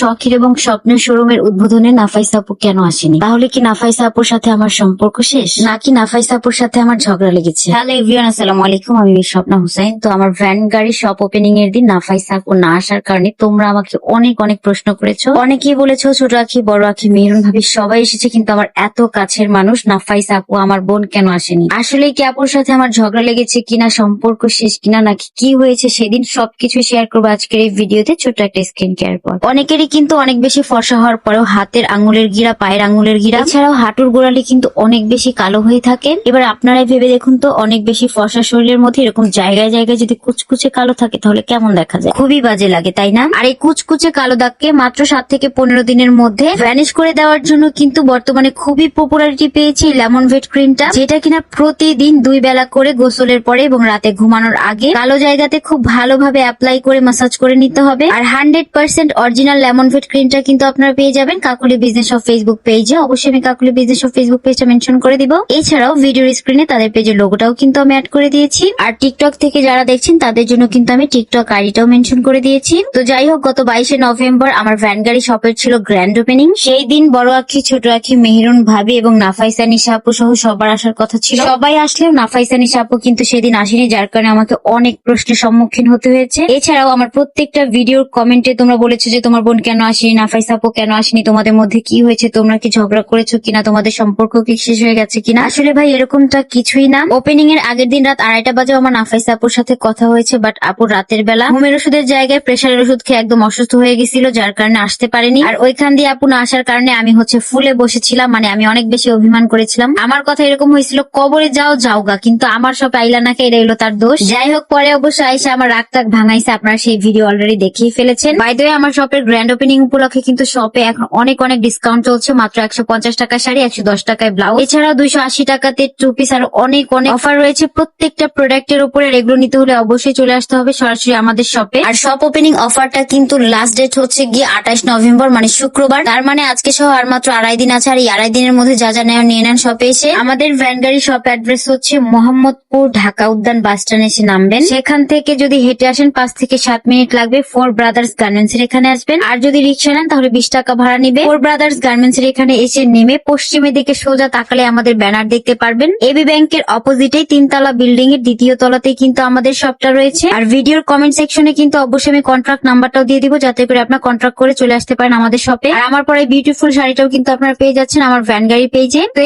শখের এবং স্বপ্নের শোরুমের উদ্বোধনে নাফাইসা আপু কেন আসেনি? তাহলে কি নাফাইসা আপুর সাথে আমার সম্পর্ক শেষ, নাকি নাফাইসা আপুর সাথে আমার ঝগড়া লেগেছে? হ্যালো এভরিওয়ান, আসসালামু আলাইকুম। আমি স্বপ্না হুসাইন। তো আমার ভ্যান গাড়ির শপ ওপেনিং এর দিন নাফাইসা আপু না আসার কারণে তোমরা আমাকে অনেক অনেক প্রশ্ন করেছো। অনেকেই বলেছো ছোট আখি, বড় আখি, মেহরুন ভাবি সবাই এসেছে, কিন্তু আমার এত কাছের মানুষ নাফাইসা আপু, আমার বোন কেন আসেনি? আসলে কি আপুর সাথে আমার ঝগড়া লেগেছে কিনা, সম্পর্ক শেষ কিনা, নাকি কি হয়েছে সেদিন, সবকিছু শেয়ার করবো আজকের এই ভিডিওতে ছোট একটা স্ক্রিন কেয়ার পর। অনেকেরই কিন্তু অনেক বেশি ফর্সা হওয়ার পরেও হাতের আঙুলের গিরা, পায়ের আঙুলের গিরা, এছাড়াও হাঁটুর গোড়ালি কিন্তু অনেক বেশি কালো হয়ে থাকে। এবার আপনারাই ভেবে দেখুন তো, অনেক বেশি ফর্সা শরীরের মধ্যে এরকম জায়গায় জায়গায় যদি কুচকুচে কালো থাকে তাহলে কেমন দেখা যায়? খুবই বাজে লাগে, তাই না? আর এই কুচকুচে কালো দাগকে মাত্র 7 থেকে 15 দিনের মধ্যে ভ্যানিশ করে দেওয়ার জন্য কিন্তু বর্তমানে খুবই পপুলারিটি পেয়েছে লেমন ভেট ক্রিমটা, যেটা কিনা প্রতিদিন 2 বেলা করে গোসলের পরে এবং রাতে ঘুমানোর আগে কালো জায়গাতে খুব ভালোভাবে অ্যাপ্লাই করে মাসাজ করে নিতে হবে। আর 100% অরিজিনাল লেমন ভেট ক্রিমটা কিন্তু আপনারা পেয়ে যাবেন কাকুলি বিজনেস অফ ফেসবুক পেজে। অবশ্যই আমি কাকুলি বিজনেস অফ ফেসবুক পেজটা মেনশন করে দিব। এছাড়াও ভিডিওর স্ক্রিনে তাদের পেজের লোগোটাও কিন্তু আমি অ্যাড করে দিয়েছি। আর টিকটক থেকে যারা দেখছেন তাদের জন্য কিন্তু আমি টিকটক আইডিটাও মেনশন করে দিয়েছি। তো যাই হোক, গত 22শে নভেম্বর আমার ভ্যান গাড়ি শপের ছিল গ্র্যান্ড ওপেনিং। সেই দিন বড় আখি, ছোট আখি, মেহরুন ভাবি এবং নাফাইসা নিশা আপু সহ সবার আসার কথা ছিল। সবাই আসলেও নাফাইসা নিশা আপু কিন্তু সেদিন আসেনি, যার কারণে আমাকে অনেক প্রশ্নের সম্মুখীন হতে হয়েছে। এছাড়াও আমার প্রত্যেকটা ভিডিওর কমেন্টে তোমরা বলেছো যে তোমার বোন কেন আসেনি, নাফাইসা আপু কেন আসেনি, তোমাদের মধ্যে কি হয়েছে, তোমরা কি ঝগড়া করেছো কিনা, তোমাদের সম্পর্ক কি শেষ হয়ে গেছে কিনা। আসলে ভাই এরকমটা কিছুই না। ওপেনিং এর আগের দিন রাত 2:30 বাজেও আমার নাফাইসা আপুর সাথে কথা হয়েছে, বাট আপুর রাতের বেলা ঘুমের ওষুধের জায়গায় প্রেশারের ওষুধ খেয়ে একদম অসুস্থ হয়ে গেছিল, যার কারণে আসতে পারেনি। আর ওইখান দিয়ে আপু না আসার কারণে আমি ফুলে বসেছিলাম, মানে আমি অনেক বেশি অভিমান করেছিলাম। আমার কথা এরকম হয়েছিল, কবরে যাও যাওগা, কিন্তু আমার সব আইলা নাকে, এটা হলো তার দোষ। যাই হোক, পরে অবশ্য আইসা আমার রাগ টাক ভাঙাইছে, আপনারা সেই ভিডিও অলরেডি দেখেই ফেলেছেন। বাই দ্য ওয়ে, আমার শপের গ্র্যান্ড ওপেনিং উপলক্ষে কিন্তু শপে এখন অনেক অনেক ডিসকাউন্ট চলছে। মাত্র 150 টাকায় শাড়ি, 110 টাকায় ব্লাউজ, এছাড়াও 280 টাকাতে 2 পিস, আর অনেক অনেক অফার রয়েছে প্রত্যেকটা প্রোডাক্টের উপরে। এগুলো নিতে হলে অবশ্যই চলে আসতে হবে সরাসরি আমাদের শপে। আর শপ ওপেনিং অফারটা কিন্তু লাস্ট ডেট হচ্ছে গিয়ে 28 নভেম্বর, মানে শুক্রবার। তার মানে আজকে সহ আর মাত্র 2.5 দিন আছে। আর এই 2.5 দিনের মধ্যে যা যা নেওয়া নিয়ে নেন শপে এসে। আমাদের ভ্যান গাড়ি শপ অ্যাড্রেস হচ্ছে মোহাম্মদপুর, ঢাকা উদ্যান বাস স্ট্যান্ডে এসে নামবেন। সেখান থেকে যদি হেঁটে আসেন 5 থেকে 7 মিনিট লাগবে। 4 ব্রাদার্স গার্মেন্টস এর এখানে আসবেন। আর যদি রিক্সা নেন তাহলে 20 টাকা ভাড়া নিবে। 4 ব্রাদার্স গার্মেন্টস এর এখানে এসে নেমে পশ্চিমে দিকে সোজা তাকালে আমাদের ব্যানার দেখতে পারবেন। এবি ব্যাংকের অপোজিটে 3তলা বিল্ডিং এর 2য় তলাতেই কিন্তু আমাদের শপটা রয়েছে। আর ভিডিওর কমেন্ট সেকশনে কিন্তু অবশ্যই আমি কন্ট্রাক্ট নাম্বারটাও দিয়ে দিব, যাতে করে আপনার কন্ট্রাক্ট করে চলে আসতে পারেন আমাদের শপে। আর আমার পরে বিউটিফুল শাড়িটাও কিন্তু আপনারা পেয়ে যাচ্ছেন আমার ভ্যান গাড়ি পেজে। তো